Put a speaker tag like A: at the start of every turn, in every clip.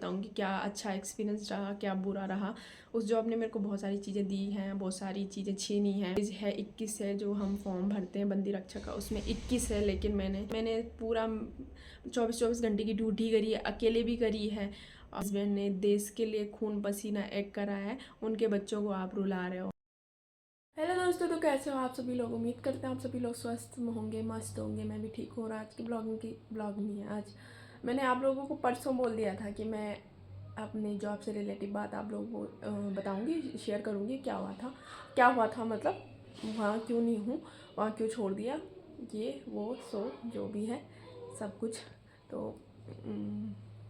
A: बताऊंगी क्या अच्छा एक्सपीरियंस रहा, क्या बुरा रहा। उस जॉब ने मेरे को बहुत सारी चीज़ें दी हैं, बहुत सारी चीज़ें छीनी हैं। है 21 है जो हम फॉर्म भरते हैं बंदी रक्षा का, उसमें 21 है, लेकिन मैंने पूरा 24 घंटे की ड्यूटी करी है, अकेले भी करी है। हस्बैंड ने देश के लिए खून पसीना एक करा है, उनके बच्चों को आप रुला रहे हो। हेलो दोस्तों, तो कैसे हो आप सभी लोग। उम्मीद करते हैं आप सभी लोग स्वस्थ होंगे, मस्त होंगे। मैं भी ठीक हूँ। और आज की ब्लॉग नहीं है। आज मैंने आप लोगों को परसों बोल दिया था कि मैं अपनी जॉब से रिलेटिव बात आप लोगों को बताऊंगी, शेयर करूंगी क्या हुआ था, मतलब वहाँ क्यों नहीं हूँ, वहाँ क्यों छोड़ दिया, ये वो सो जो भी है सब कुछ। तो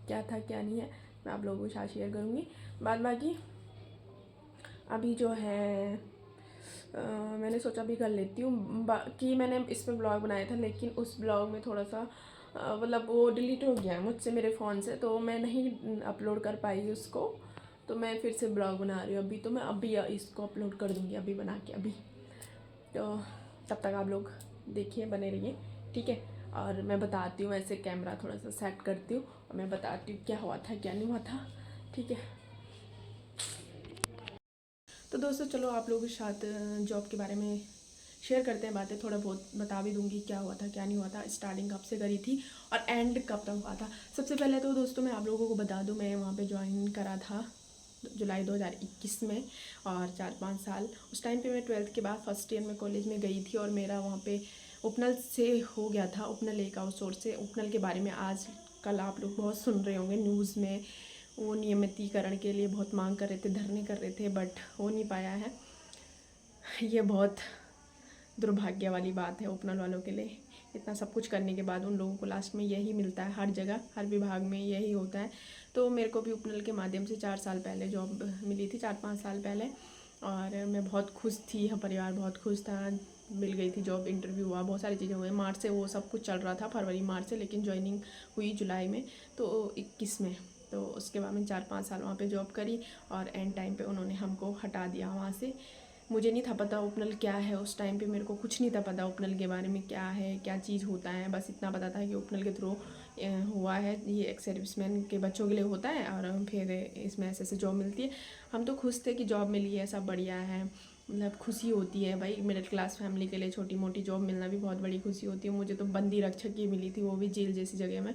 A: क्या था क्या नहीं है मैं आप लोगों के साथ शेयर करूँगी। बाद बाकी अभी जो है मैंने सोचा भी कर लेती हूँ। कि मैंने इस पर ब्लॉग बनाया था, लेकिन उस ब्लॉग में थोड़ा सा मतलब वो डिलीट हो गया है मुझसे, मेरे फ़ोन से, तो मैं नहीं अपलोड कर पाई उसको। तो मैं फिर से ब्लॉग बना रही हूँ अभी। तो मैं अभी इसको अपलोड कर दूँगी, अभी बना के अभी। तो तब तक आप लोग देखिए, बने रहिए, ठीक है। और मैं बताती हूँ, ऐसे कैमरा थोड़ा सा सेट करती हूँ और मैं बताती हूँ क्या हुआ था क्या नहीं हुआ था, ठीक है। तो दोस्तों चलो आप लोगों के साथ जॉब के बारे में शेयर करते हैं बातें, थोड़ा बहुत बता भी दूंगी क्या हुआ था क्या नहीं हुआ था, स्टार्टिंग कब से करी थी और एंड कब तक हुआ था। सबसे पहले तो दोस्तों मैं आप लोगों को बता दूं, मैं वहाँ पे ज्वाइन करा था जुलाई 2021 में, और 4-5 साल उस टाइम पे मैं 12th के बाद फर्स्ट ईयर में कॉलेज में गई थी। और मेरा वहाँ पे उपनल से हो गया था, उपनल एक आउटसोर्स से। उपनल के बारे में आज कल आप लोग बहुत सुन रहे होंगे न्यूज़ में। वो नियमितीकरण के लिए बहुत मांग कर रहे थे, धरने कर रहे थे, बट हो नहीं पाया है। ये बहुत दुर्भाग्य वाली बात है उपनल वालों के लिए। इतना सब कुछ करने के बाद उन लोगों को लास्ट में यही मिलता है, हर जगह हर विभाग में यही होता है। तो मेरे को भी उपनल के माध्यम से 4 साल पहले जॉब मिली थी, 4-5 साल पहले। और मैं बहुत खुश थी, हम परिवार बहुत खुश था, मिल गई थी जॉब, इंटरव्यू हुआ, बहुत सारी चीज़ें हुई। मार्च से वो सब कुछ चल रहा था, फरवरी मार्च से, लेकिन ज्वाइनिंग हुई जुलाई में, तो 21 में। तो उसके बाद मैं 4-5 साल वहाँ पे जॉब करी और एंड टाइम पे उन्होंने हमको हटा दिया वहाँ से। मुझे नहीं था पता उपनल क्या है, उस टाइम पे मेरे को कुछ नहीं था पता उपनल के बारे में, क्या है क्या चीज़ होता है। बस इतना पता था कि उपनल के थ्रू हुआ है, ये एक्स सर्विसमैन के बच्चों के लिए होता है और फिर इसमें ऐसे ऐसे जॉब मिलती है। हम तो खुश थे कि जॉब मिली है, सब बढ़िया है, मतलब खुशी होती है भाई। मिडिल क्लास फैमिली के लिए छोटी मोटी जॉब मिलना भी बहुत बड़ी खुशी होती है। मुझे तो बंदी रक्षक की मिली थी, वो भी जेल जैसी जगह में।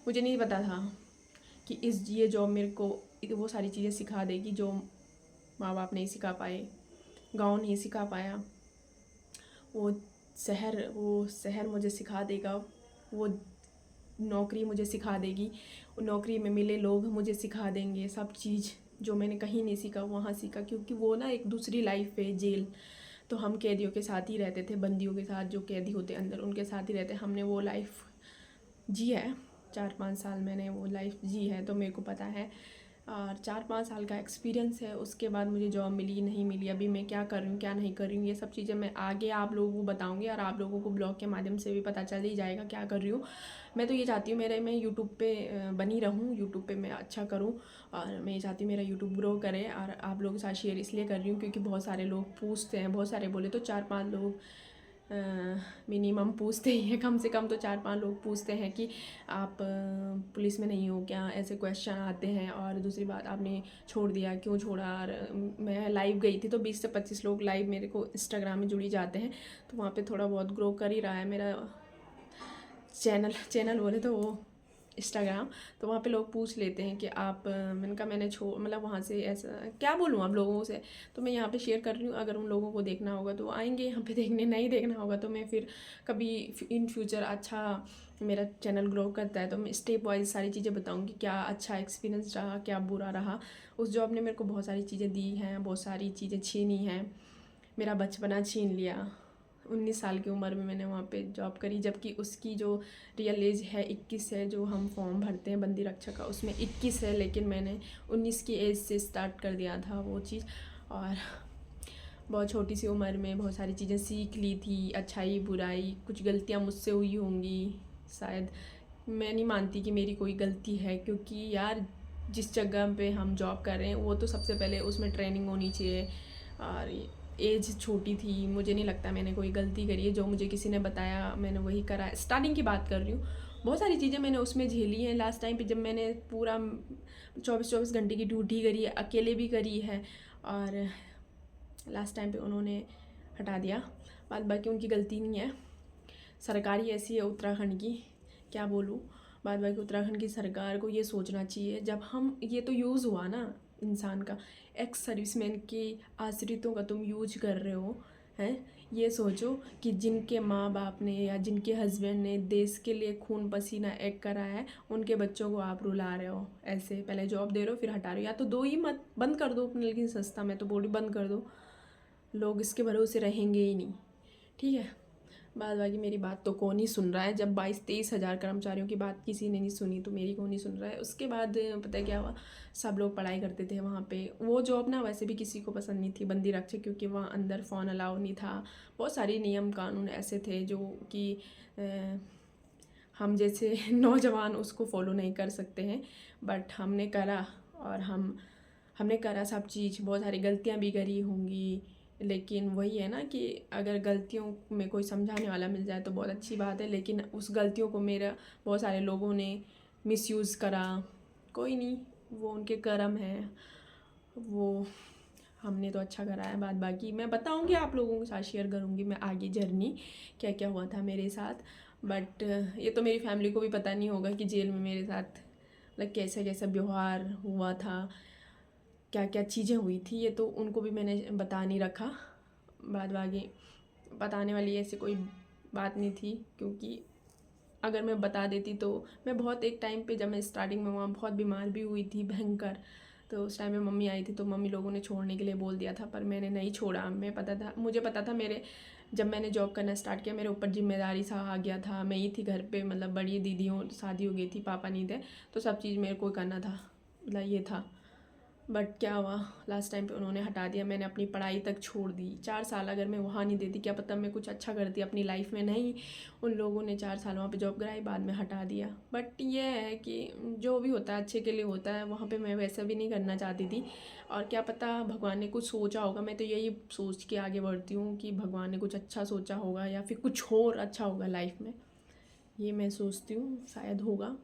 A: मुझे नहीं पता था कि ये जॉब मेरे को वो सारी चीज़ें सिखा देगी जो माँ बाप नहीं सिखा पाए, गाँव नहीं सिखा पाया। वो शहर मुझे सिखा देगा, वो नौकरी मुझे सिखा देगी, नौकरी में मिले लोग मुझे सिखा देंगे सब चीज़ जो मैंने कहीं नहीं सीखा वहाँ सीखा। क्योंकि वो ना एक दूसरी लाइफ है जेल। तो हम कैदियों के साथ ही रहते थे, बंदियों के साथ, जो कैदी होते अंदर उनके साथ ही रहते। हमने वो लाइफ जी है, 4-5 साल मैंने वो लाइफ जी है, तो मेरे को पता है। और 4-5 साल का एक्सपीरियंस है। उसके बाद मुझे जॉब मिली नहीं मिली, अभी मैं क्या कर रही हूँ क्या नहीं कर रही हूँ, ये सब चीज़ें मैं आगे आप लोगों को बताऊँगी। और आप लोगों को ब्लॉग के माध्यम से भी पता चल ही जाएगा क्या कर रही हूँ। मैं तो ये चाहती हूँ मैं यूट्यूब पे बनी रहूँ, यूट्यूब पे मैं अच्छा करूँ। और मैं ये चाहती हूँ मेरा यूट्यूब ग्रो करे। और आप लोगों के साथ शेयर इसलिए कर रही हूँ क्योंकि बहुत सारे लोग पूछते हैं, बहुत सारे बोले तो 4-5 लोग मिनिमम पूछते ही हैं, कम से कम तो 4-5 लोग पूछते हैं कि आप पुलिस में नहीं हो क्या, ऐसे क्वेश्चन आते हैं। और दूसरी बात, आपने छोड़ दिया, क्यों छोड़ा। और मैं लाइव गई थी तो 20 से 25 लोग लाइव मेरे को इंस्टाग्राम में जुड़ी जाते हैं, तो वहाँ पे थोड़ा बहुत ग्रो कर ही रहा है मेरा चैनल बोले तो वो इंस्टाग्राम। तो वहाँ पे लोग पूछ लेते हैं कि आप मैंने कहा मैंने मतलब वहाँ से ऐसा क्या बोलूँ आप लोगों से। तो मैं यहाँ पे शेयर कर रही हूँ, अगर उन लोगों को देखना होगा तो आएंगे यहाँ पे देखने, नहीं देखना होगा तो मैं फिर कभी इन फ्यूचर अच्छा मेरा चैनल ग्रो करता है तो मैं स्टेप वाइज सारी चीज़ें बताऊँगी क्या अच्छा एक्सपीरियंस रहा, क्या बुरा रहा। उस जॉब ने मेरे को बहुत सारी चीज़ें दी हैं, बहुत सारी चीज़ें छीनी हैं, मेरा बचपना छीन लिया। 19 साल की उम्र में मैंने वहाँ पे जॉब करी, जबकि उसकी जो रियल एज है 21 है, जो हम फॉर्म भरते हैं बंदी रक्षा का उसमें 21 है, लेकिन मैंने 19 की एज से स्टार्ट कर दिया था वो चीज़। और बहुत छोटी सी उम्र में बहुत सारी चीज़ें सीख ली थी, अच्छाई बुराई, कुछ गलतियाँ मुझसे हुई होंगी शायद। मैं नहीं मानती कि मेरी कोई गलती है, क्योंकि यार जिस जगह पे हम जॉब कर रहे हैं वो तो सबसे पहले उसमें ट्रेनिंग होनी चाहिए। और एज छोटी थी, मुझे नहीं लगता मैंने कोई गलती करी है, जो मुझे किसी ने बताया मैंने वही करा है। स्टार्टिंग की बात कर रही हूँ, बहुत सारी चीज़ें मैंने उसमें झेली हैं। लास्ट टाइम पे जब मैंने पूरा 24-24 घंटे की ड्यूटी करी है, अकेले भी करी है, और लास्ट टाइम पे उन्होंने हटा दिया। बाद बाकी उनकी गलती नहीं है, सरकार ही ऐसी है उत्तराखंड की, क्या बोलूँ। बाद बाकी उत्तराखंड की सरकार को ये सोचना चाहिए, जब हम ये तो यूज़ हुआ ना इंसान का, एक्स सर्विसमैन के आश्रितों का तुम यूज कर रहे हो हैं। ये सोचो कि जिनके माँ बाप ने या जिनके हस्बैंड ने देश के लिए खून पसीना एक करा है, उनके बच्चों को आप रुला रहे हो ऐसे। पहले जॉब दे रहे हो फिर हटा रहे हो, या तो दो ही मत, बंद कर दो अपने, लेकिन सस्ता मैं तो बोली बंद कर दो, लोग इसके भरोसे रहेंगे ही नहीं, ठीक है। बाद बाकी मेरी बात तो कौन ही सुन रहा है, जब 22-23 हज़ार कर्मचारियों की बात किसी ने नहीं सुनी तो मेरी कौन ही सुन रहा है। उसके बाद पता है क्या हुआ, सब लोग पढ़ाई करते थे वहाँ पे। वो जॉब ना वैसे भी किसी को पसंद नहीं थी, बंदी रक्षक, क्योंकि वहाँ अंदर फ़ोन अलाउ नहीं था। बहुत सारे नियम कानून ऐसे थे जो कि हम जैसे नौजवान उसको फॉलो नहीं कर सकते हैं, बट हमने करा, और हमने करा सब चीज़। बहुत सारी गलतियाँ भी करी होंगी, लेकिन वही है ना कि अगर गलतियों में कोई समझाने वाला मिल जाए तो बहुत अच्छी बात है, लेकिन उस गलतियों को मेरा बहुत सारे लोगों ने मिसयूज़ करा। कोई नहीं, वो उनके कर्म हैं, वो हमने तो अच्छा करा है। बाद बाकी मैं बताऊंगी, आप लोगों के साथ शेयर करूंगी मैं आगे जर्नी क्या क्या हुआ था मेरे साथ। बट ये तो मेरी फैमिली को भी पता नहीं होगा कि जेल में मेरे साथ मतलब कैसा कैसा व्यवहार हुआ था, क्या क्या चीज़ें हुई थी, ये तो उनको भी मैंने बता नहीं रखा। बाद बाकी बताने वाली ऐसी कोई बात नहीं थी, क्योंकि अगर मैं बता देती तो मैं बहुत एक टाइम पे जब मैं स्टार्टिंग में वहाँ बहुत बीमार भी हुई थी भयंकर, तो उस टाइम में मम्मी आई थी तो मम्मी लोगों ने छोड़ने के लिए बोल दिया था, पर मैंने नहीं छोड़ा। मुझे पता था मेरे, जब मैंने जॉब करना स्टार्ट किया मेरे ऊपर जिम्मेदारी सा आ गया था। मैं ही थी घर पे, मतलब बड़ी दीदियों शादी हो गई थी, पापा नहीं थे, तो सब चीज़ मेरे को करना था, मतलब ये था। बट क्या हुआ, लास्ट टाइम पे उन्होंने हटा दिया। मैंने अपनी पढ़ाई तक छोड़ दी। 4 साल अगर मैं वहाँ नहीं देती, क्या पता मैं कुछ अच्छा करती अपनी लाइफ में। नहीं, उन लोगों ने 4 साल वहाँ पे जॉब कराई, बाद में हटा दिया। बट ये है कि जो भी होता है अच्छे के लिए होता है। वहाँ पे मैं वैसा भी नहीं करना चाहती थी, और क्या पता भगवान ने कुछ सोचा होगा। मैं तो यही सोच के आगे बढ़ती हूँ कि भगवान ने कुछ अच्छा सोचा होगा, या फिर कुछ और अच्छा होगा लाइफ में, ये मैं सोचती हूँ, शायद होगा।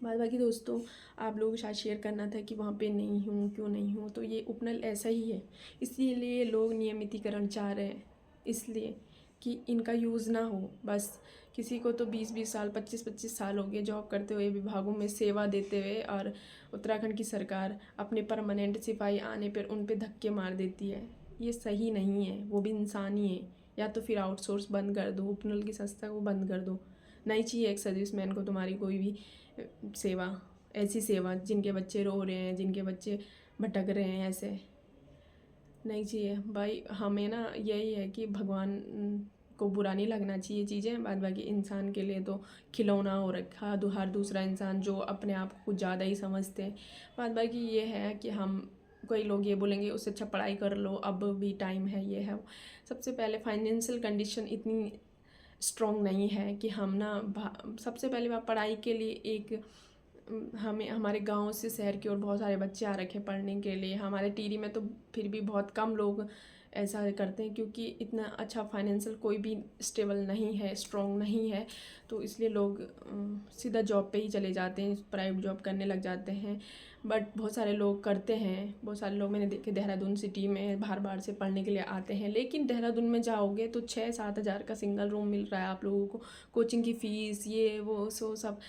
A: बाद बाकी दोस्तों, आप लोगों के साथ शेयर करना था कि वहाँ पे नहीं हूँ, क्यों नहीं हूँ। तो ये उपनल ऐसा ही है, इसीलिए लोग नियमितीकरण चाह रहे हैं, इसलिए कि इनका यूज़ ना हो बस। किसी को तो 20-20 साल, 25-25 साल हो गए जॉब करते हुए, विभागों में सेवा देते हुए, और उत्तराखंड की सरकार अपने परमानेंट सिपाही आने पर उन पर धक्के मार देती है। ये सही नहीं है, वो भी इंसान ही है। या तो फिर आउटसोर्स बंद कर दो, उपनल की संस्था को बंद कर दो। नहीं चाहिए एक सर्विसमैन को तुम्हारी कोई भी सेवा, ऐसी सेवा जिनके बच्चे रो रहे हैं, जिनके बच्चे भटक रहे हैं, ऐसे नहीं चाहिए भाई। हमें ना यही है कि भगवान को बुरा नहीं लगना चाहिए चीज़ें। बाद बाकी इंसान के लिए तो खिलौना हो रखा हर दूसरा इंसान, जो अपने आप को कुछ ज़्यादा ही समझते हैं। बाद बाकी ये है कि हम, कोई लोग ये बोलेंगे उससे अच्छा पढ़ाई कर लो, अब भी टाइम है, ये है। सबसे पहले फाइनेंशियल कंडीशन इतनी स्ट्रॉन्ग नहीं है कि हम ना सबसे पहले बात, पढ़ाई के लिए एक हमें हमारे गांव से शहर की ओर बहुत सारे बच्चे आ रखे पढ़ने के लिए। हमारे टिहरी में तो फिर भी बहुत कम लोग ऐसा करते हैं, क्योंकि इतना अच्छा फाइनेंशियल कोई भी स्टेबल नहीं है, स्ट्रॉन्ग नहीं है, तो इसलिए लोग सीधा जॉब पे ही चले जाते हैं, प्राइवेट जॉब करने लग जाते हैं। बट बहुत सारे लोग करते हैं, बहुत सारे लोग मैंने देखे देहरादून सिटी में बाहर बाहर से पढ़ने के लिए आते हैं, लेकिन देहरादून में जाओगे तो 6-7 हज़ार का सिंगल रूम मिल रहा है आप लोगों को, कोचिंग की फ़ीस, ये वो सो सब।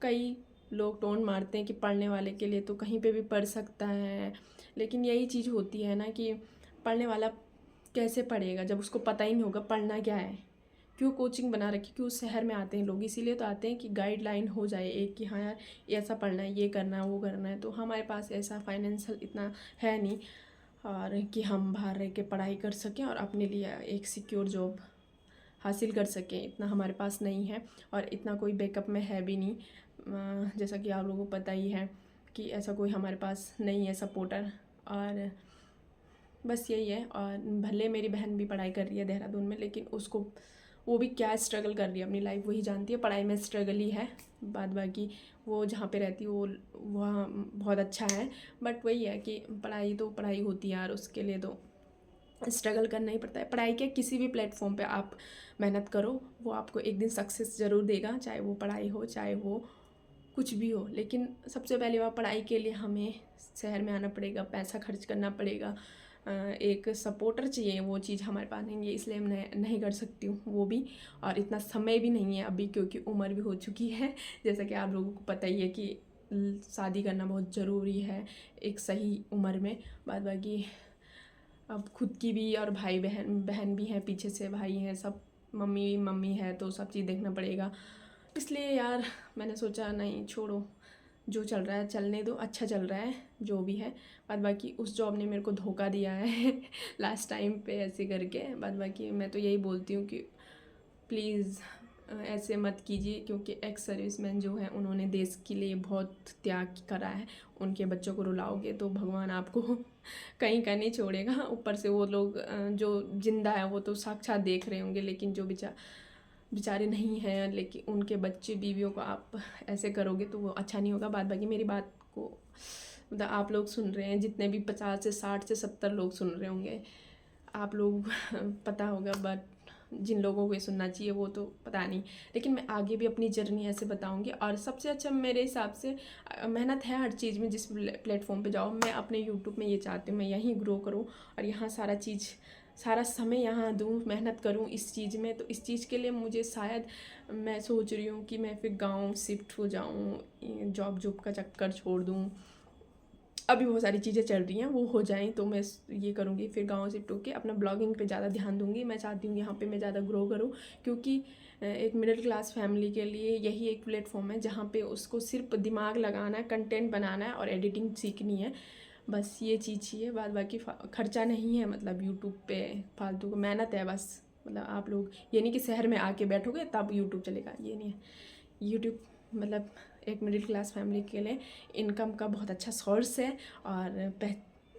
A: कई लोग टोन मारते हैं कि पढ़ने वाले के लिए तो कहीं पे भी पढ़ सकता है, लेकिन यही चीज़ होती है ना कि पढ़ने वाला कैसे पढ़ेगा जब उसको पता ही नहीं होगा पढ़ना क्या है। क्यों कोचिंग बना रखी, क्यों शहर में आते हैं लोग, इसीलिए तो आते हैं कि गाइडलाइन हो जाए एक, कि हाँ यार ऐसा पढ़ना है, ये करना है, वो करना है। तो हमारे पास ऐसा फाइनेंशियल इतना है नहीं, और कि हम बाहर रह के पढ़ाई कर सकें और अपने लिए एक सिक्योर जॉब हासिल कर सकें, इतना हमारे पास नहीं है, और इतना कोई बैकअप में है भी नहीं। जैसा कि आप लोगों को पता ही है कि ऐसा कोई हमारे पास नहीं है सपोर्टर, और बस यही है। और भले मेरी बहन भी पढ़ाई कर रही है देहरादून में, लेकिन उसको, वो भी क्या स्ट्रगल कर रही है अपनी लाइफ वही जानती है, पढ़ाई में स्ट्रगल ही है। बाद बाकी वो जहाँ पे रहती है वो वहाँ बहुत अच्छा है, बट वही है कि पढ़ाई तो पढ़ाई होती है यार, उसके लिए तो स्ट्रगल करना ही पड़ता है। पढ़ाई के किसी भी प्लेटफॉर्म पे आप मेहनत करो, वो आपको एक दिन सक्सेस ज़रूर देगा, चाहे वो पढ़ाई हो चाहे वो कुछ भी हो। लेकिन सबसे पहले वह पढ़ाई के लिए हमें शहर में आना पड़ेगा, पैसा खर्च करना पड़ेगा, एक सपोर्टर चाहिए, वो चीज़ हमारे पास नहीं है, इसलिए मैं नहीं कर सकती हूँ वो भी। और इतना समय भी नहीं है अभी, क्योंकि उम्र भी हो चुकी है, जैसा कि आप लोगों को पता ही है कि शादी करना बहुत ज़रूरी है एक सही उम्र में। बाद बाकी अब खुद की भी, और भाई बहन भी हैं, पीछे से भाई हैं, सब मम्मी है, तो सब चीज़ देखना पड़ेगा। इसलिए यार मैंने सोचा नहीं, छोड़ो, जो चल रहा है चलने दो, अच्छा चल रहा है जो भी है। बाद बाकी उस जॉब ने मेरे को धोखा दिया है लास्ट टाइम पे ऐसे करके। बाद बाकी मैं तो यही बोलती हूँ कि प्लीज़ ऐसे मत कीजिए, क्योंकि एक्स सर्विसमैन जो हैं उन्होंने देश के लिए बहुत त्याग करा है। उनके बच्चों को रुलाओगे तो भगवान आपको कहीं का नहीं छोड़ेगा। ऊपर से वो लोग जो जिंदा है वो तो साक्षात देख रहे होंगे, लेकिन जो बेचारे नहीं हैं, लेकिन उनके बच्चे बीवियों को आप ऐसे करोगे तो वो अच्छा नहीं होगा। बाद बाकी मेरी बात को मतलब आप लोग सुन रहे हैं, जितने भी 50 से 60 से 70 लोग सुन रहे होंगे, आप लोग पता होगा, बट जिन लोगों को ये सुनना चाहिए वो तो पता नहीं। लेकिन मैं आगे भी अपनी जर्नी ऐसे बताऊंगी। और सबसे अच्छा मेरे हिसाब से मेहनत है हर चीज़ में, जिस प्लेटफॉर्म पे जाओ। मैं अपने यूट्यूब में ये चाहती हूँ मैं यहीं ग्रो करूँ और यहाँ सारा समय यहाँ दूँ, मेहनत करूँ इस चीज़ में। तो इस चीज़ के लिए मुझे शायद मैं सोच रही हूँ कि मैं फिर गाँव शिफ्ट हो जाऊँ, जॉब का चक्कर छोड़ दूँ। अभी बहुत सारी चीज़ें चल रही हैं, वो हो जाएं तो मैं ये करूँगी, फिर गाँव शिफ्ट होकर अपना ब्लॉगिंग पे ज़्यादा ध्यान दूँगी। मैं चाहती हूँ यहाँ पे मैं ज़्यादा ग्रो करूँ, क्योंकि एक मिडिल क्लास फैमिली के लिए यही एक प्लेटफॉर्म है जहाँ पे उसको सिर्फ दिमाग लगाना है, कंटेंट बनाना है और एडिटिंग सीखनी है, बस ये चीज़ चाहिए। बाद बाकी खर्चा नहीं है, मतलब यूट्यूब पे फालतू को मेहनत है बस। मतलब आप लोग ये नहीं कि शहर में आके बैठोगे तब यूट्यूब चलेगा, ये नहीं है। यूट्यूब मतलब एक मिडिल क्लास फैमिली के लिए इनकम का बहुत अच्छा सोर्स है। और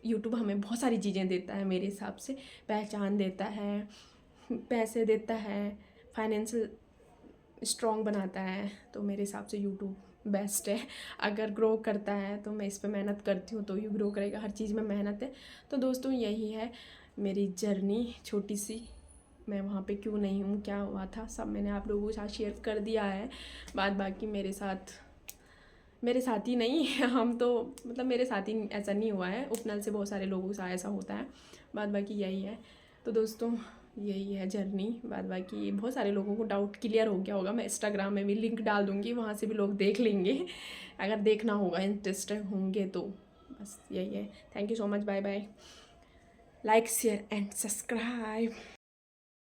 A: यूट्यूब हमें बहुत सारी चीज़ें देता है मेरे हिसाब से, पहचान देता है, पैसे देता है, फाइनेंशियल स्ट्रॉन्ग बनाता है। तो मेरे हिसाब से यूट्यूब बेस्ट है। अगर ग्रो करता है तो मैं इस पर मेहनत करती हूँ तो ये ग्रो करेगा, हर चीज़ में मेहनत है। तो दोस्तों यही है मेरी जर्नी छोटी सी, मैं वहाँ पे क्यों नहीं हूँ, क्या हुआ था, सब मैंने आप लोगों के साथ शेयर कर दिया है। बाद बाकी मेरे साथ ही नहीं हम तो मतलब मेरे साथ ही ऐसा नहीं हुआ है, उपनल से बहुत सारे लोगों के साथ ऐसा होता है। बाद बाकी यही है। तो दोस्तों यही है जर्नी। बाद बाकी बहुत सारे लोगों को डाउट क्लियर हो गया होगा, मैं इंस्टाग्राम में भी लिंक डाल दूँगी, वहाँ से भी लोग देख लेंगे अगर देखना होगा, इंटरेस्टेड होंगे तो। बस यही है। Thank you so much, bye bye, like share and subscribe.